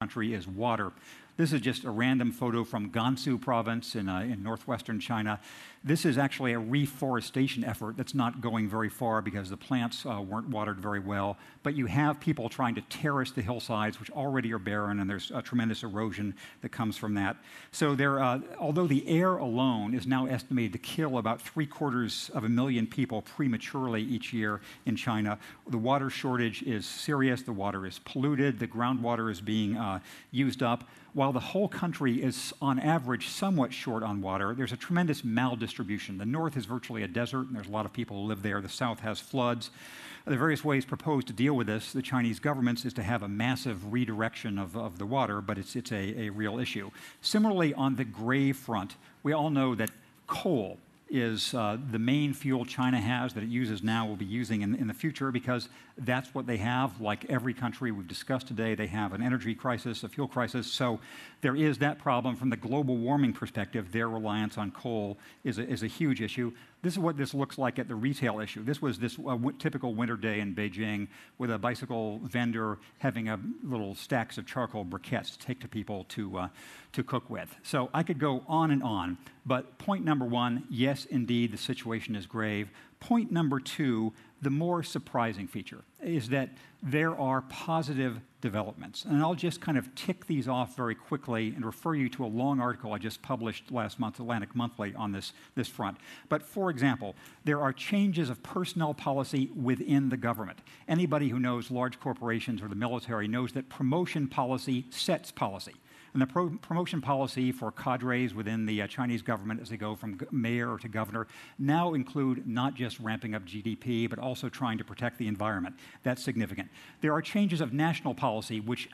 country is water. This is just a random photo from Gansu province in northwestern China. This is actually a reforestation effort that's not going very far because the plants weren't watered very well. But you have people trying to terrace the hillsides, which already are barren, and there's a tremendous erosion that comes from that. So although the air alone is now estimated to kill about 750,000 people prematurely each year in China, the water shortage is serious. The water is polluted. The groundwater is being used up. While the whole country is, on average, somewhat short on water, there's a tremendous maldistribution. The north is virtually a desert, and there's a lot of people who live there. The south has floods. The various ways proposed to deal with this, the Chinese government, is to have a massive redirection of the water, but it's a real issue. Similarly, on the gray front, we all know that coal is the main fuel China has that it uses now, will be using in the future, because that's what they have. Like every country we've discussed today, they have an energy crisis, a fuel crisis. So there is that problem. From the global warming perspective, their reliance on coal is a huge issue. This is what this looks like at the retail issue. This was this typical winter day in Beijing with a bicycle vendor having little stacks of charcoal briquettes to take to people to cook with. So I could go on and on, but point number one, yes, indeed, the situation is grave. Point number two, the more surprising feature is that there are positive developments. And I'll just kind of tick these off very quickly and refer you to a long article I just published last month, Atlantic Monthly, on this front. But for example, there are changes of personnel policy within the government. Anybody who knows large corporations or the military knows that promotion policy sets policy. And the promotion policy for cadres within the Chinese government as they go from mayor to governor now include not just ramping up GDP, but also trying to protect the environment. That's significant. There are changes of national policy which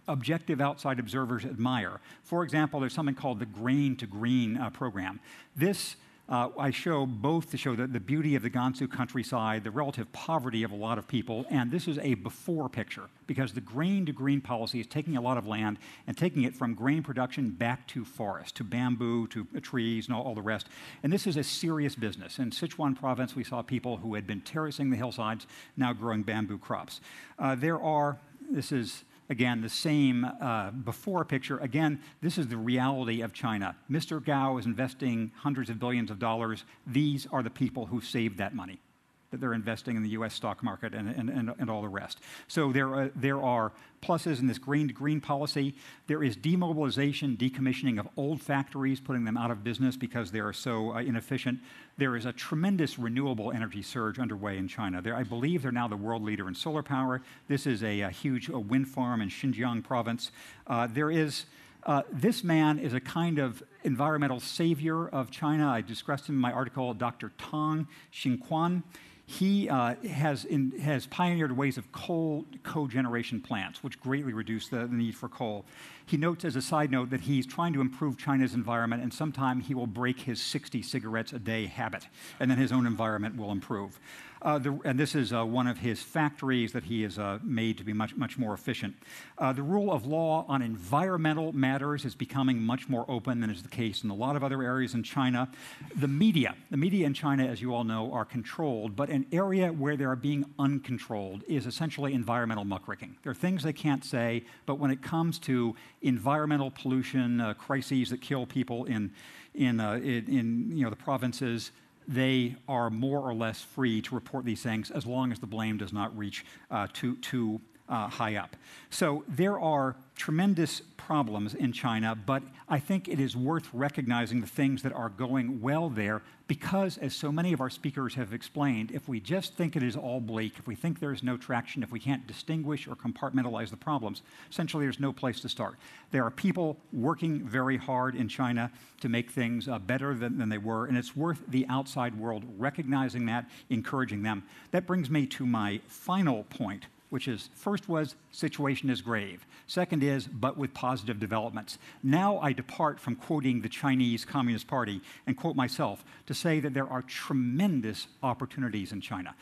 objective outside observers admire. For example, there's something called the Grain to Green program. This I show both to show the beauty of the Gansu countryside, the relative poverty of a lot of people, and this is a before picture, because the grain to green policy is taking a lot of land and taking it from grain production back to forest, to bamboo, to trees, and all the rest. And this is a serious business. In Sichuan province, we saw people who had been terracing the hillsides now growing bamboo crops. This is again, the same before picture. Again, this is the reality of China. Mr. Gao is investing hundreds of billions of dollars. These are the people who saved that money that they're investing in the U.S. stock market and all the rest. So there are pluses in this green to green policy. There is demobilization, decommissioning of old factories, putting them out of business because they are so inefficient. There is a tremendous renewable energy surge underway in China. I believe they're now the world leader in solar power. This is a huge wind farm in Xinjiang province. This man is a kind of environmental savior of China. I discussed him in my article, Dr. Tang Xingquan. He has pioneered ways of coal cogeneration plants, which greatly reduce the need for coal. He notes as a side note that he's trying to improve China's environment, and sometime he will break his 60 cigarettes a day habit, and then his own environment will improve. And this is one of his factories that he has made to be much more efficient. The rule of law on environmental matters is becoming much more open than is the case in a lot of other areas in China. The media in China, as you all know, are controlled, but an area where they are being uncontrolled is essentially environmental muckraking. There are things they can't say, but when it comes to environmental pollution, crises that kill people in the provinces, they are more or less free to report these things as long as the blame does not reach too high up. So there are tremendous problems in China, but I think it is worth recognizing the things that are going well there because, as so many of our speakers have explained, if we just think it is all bleak, if we think there's no traction, if we can't distinguish or compartmentalize the problems, essentially there's no place to start. There are people working very hard in China to make things better than they were, and it's worth the outside world recognizing that, encouraging them. That brings me to my final point, which is, first was, situation is grave. Second is, but with positive developments. Now I depart from quoting the Chinese Communist Party and quote myself to say that there are tremendous opportunities in China,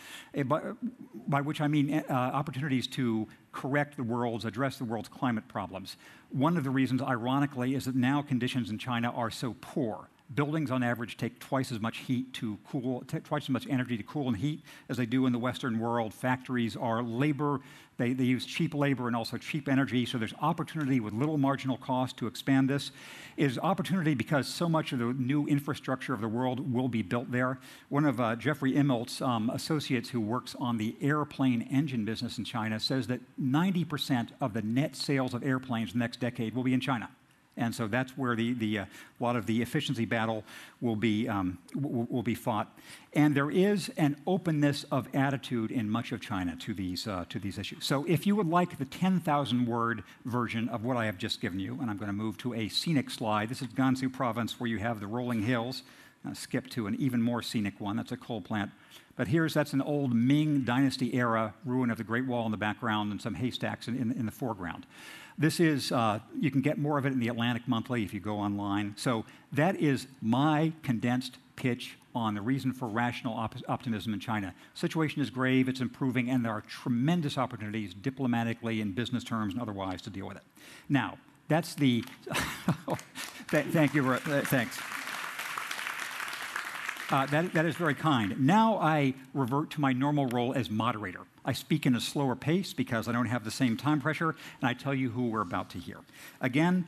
by which I mean opportunities to correct the world's, address the world's climate problems. One of the reasons, ironically, is that now conditions in China are so poor Buildings, on average, take twice as much heat to cool, twice as much energy to cool and heat as they do in the Western world. Factories are labor. They use cheap labor and also cheap energy, so there's opportunity with little marginal cost to expand this. It is opportunity because so much of the new infrastructure of the world will be built there. One of Jeffrey Immelt's associates who works on the airplane engine business in China says that 90% of the net sales of airplanes the next decade will be in China. And so that's where a lot of the efficiency battle will be fought. And there is an openness of attitude in much of China to these issues. So if you would like the 10,000-word version of what I have just given you, and I'm going to move to a scenic slide. This is Gansu province where you have the rolling hills. I'll skip to an even more scenic one. That's a coal plant. But that's an old Ming Dynasty era ruin of the Great Wall in the background and some haystacks in the foreground. This is, you can get more of it in the Atlantic Monthly if you go online. So that is my condensed pitch on the reason for rational optimism in China. Situation is grave, it's improving, and there are tremendous opportunities diplomatically in business terms and otherwise to deal with it. Now, that's the, thank you, thanks. That is very kind. Now I revert to my normal role as moderator. I speak in a slower pace because I don't have the same time pressure, and I tell you who we're about to hear. Again,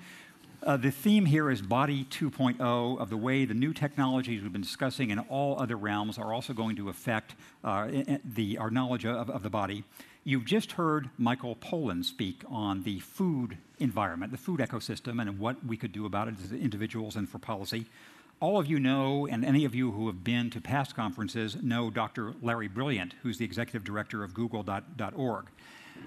the theme here is Body 2.0 of the way the new technologies we've been discussing in all other realms are also going to affect our knowledge of the body. You've just heard Michael Pollan speak on the food environment, the food ecosystem, and what we could do about it as individuals and for policy. All of you know, and any of you who have been to past conferences know Dr. Larry Brilliant, who's the executive director of Google.org.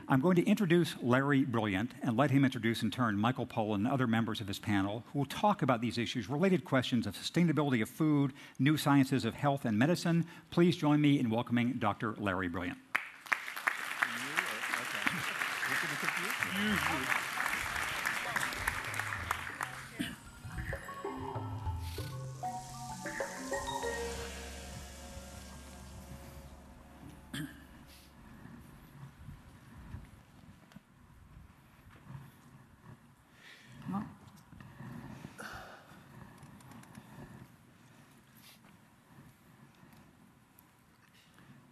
I'm going to introduce Larry Brilliant and let him introduce in turn Michael Pollan and other members of his panel who will talk about these issues, related questions of sustainability of food, new sciences of health and medicine. Please join me in welcoming Dr. Larry Brilliant.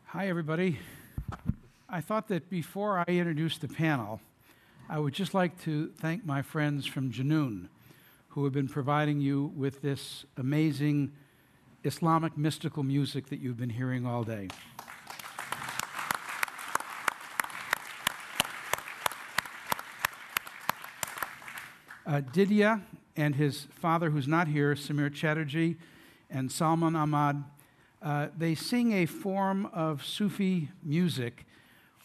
Hi, everybody. I thought that before I introduce the panel, I would just like to thank my friends from Junoon, who have been providing you with this amazing Islamic mystical music that you've been hearing all day. Didya and his father, who's not here, Samir Chatterjee, and Salman Ahmad, they sing a form of Sufi music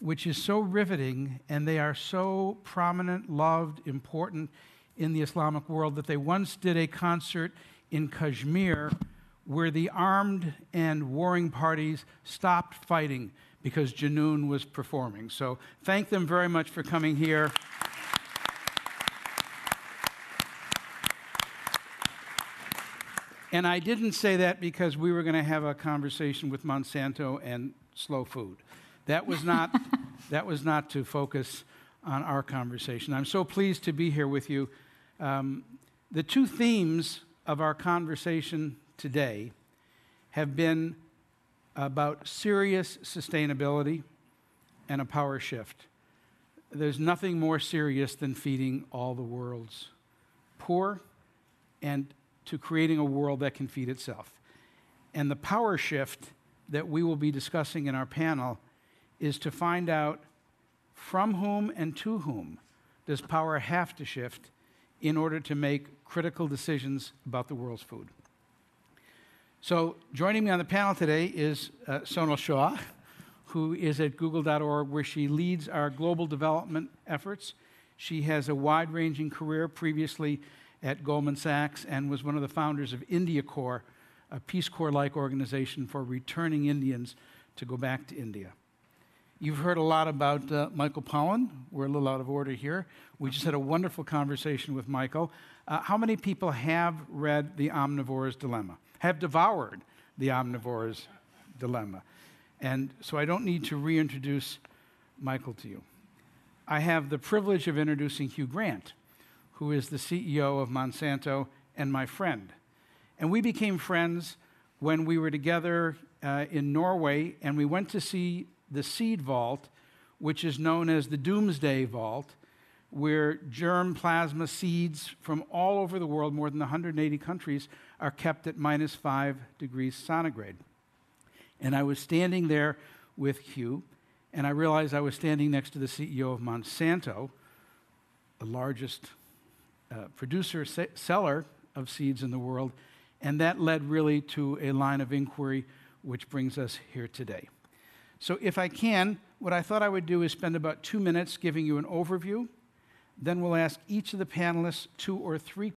which is so riveting, and they are so prominent, loved, important in the Islamic world that they once did a concert in Kashmir where the armed and warring parties stopped fighting because Junoon was performing. So thank them very much for coming here. And I didn't say that because we were going to have a conversation with Monsanto and slow food. That was not to focus on our conversation. I'm so pleased to be here with you. The two themes of our conversation today have been about serious sustainability and a power shift. There's nothing more serious than feeding all the world's poor and to creating a world that can feed itself. And the power shift that we will be discussing in our panel is to find out from whom and to whom does power have to shift in order to make critical decisions about the world's food. So joining me on the panel today is Sonal Shah, who is at Google.org, where she leads our global development efforts. She has a wide-ranging career previously at Goldman Sachs and was one of the founders of India Corps, a Peace Corps-like organization for returning Indians to go back to India. You've heard a lot about Michael Pollan. We're a little out of order here. We just had a wonderful conversation with Michael. How many people have read The Omnivore's Dilemma, have devoured The Omnivore's Dilemma? And so I don't need to reintroduce Michael to you. I have the privilege of introducing Hugh Grant, who is the CEO of Monsanto and my friend. And we became friends when we were together in Norway, and we went to see the seed vault, which is known as the Doomsday Vault, where germ plasma seeds from all over the world, more than 180 countries, are kept at -5 degrees centigrade. And I was standing there with Hugh, and I realized I was standing next to the CEO of Monsanto, the largest producer, seller of seeds in the world, and that led really to a line of inquiry which brings us here today. So if I can, what I thought I would do is spend about 2 minutes giving you an overview. Then we'll ask each of the panelists 2 or 3